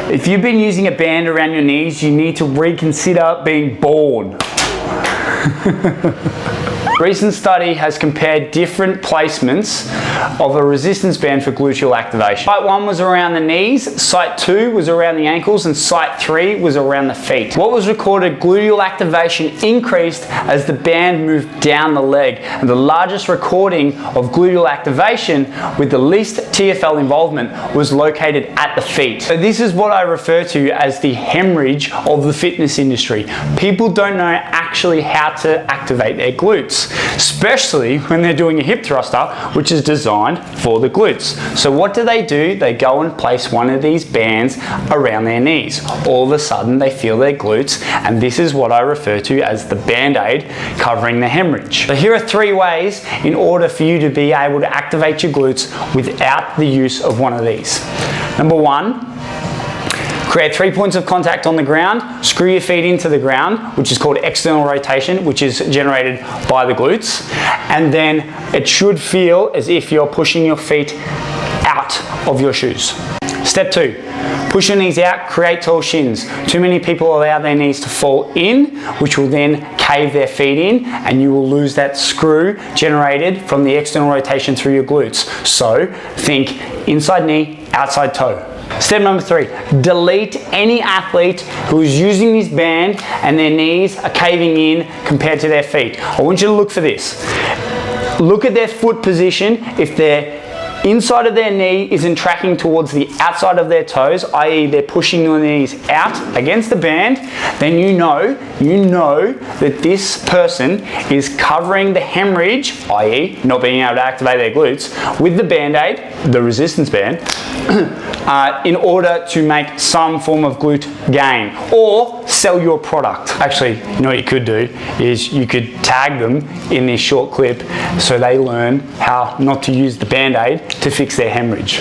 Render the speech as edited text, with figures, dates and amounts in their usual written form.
If you've been using a band around your knees, you need to reconsider being born. Recent study has compared different placements of a resistance band for gluteal activation. Site 1 was around the knees, site 2 was around the ankles, and site 3 was around the feet. What was recorded, gluteal activation increased as the band moved down the leg, and the largest recording of gluteal activation with the least TFL involvement was located at the feet. So this is what I refer to as the hemorrhage of the fitness industry. People don't know actually how to activate their glutes, especially when they're doing a hip thruster, which is designed for the glutes. So what do? They go and place one of these bands around their knees. All of a sudden they feel their glutes, and this is what I refer to as the band-aid covering the hemorrhage. So here are 3 ways in order for you to be able to activate your glutes without the use of one of these. Number 1, create 3 points of contact on the ground, screw your feet into the ground, which is called external rotation, which is generated by the glutes. And then it should feel as if you're pushing your feet out of your shoes. Step 2, push your knees out, create tall shins. Too many people allow their knees to fall in, which will then cave their feet in, and you will lose that screw generated from the external rotation through your glutes. So think inside knee, outside toe. Step number 3, delete any athlete who is using this band and their knees are caving in compared to their feet. I want you to look for this. Look at their foot position. If their inside of their knee isn't tracking towards the outside of their toes, i.e. they're pushing their knees out against the band, then you know that this person is covering the hemorrhage, i.e. not being able to activate their glutes, with the band-aid, the resistance band, in order to make some form of glute gain or sell your product. Actually, you know what you could do is you could tag them in this short clip so they learn how not to use the band-aid to fix their hemorrhage.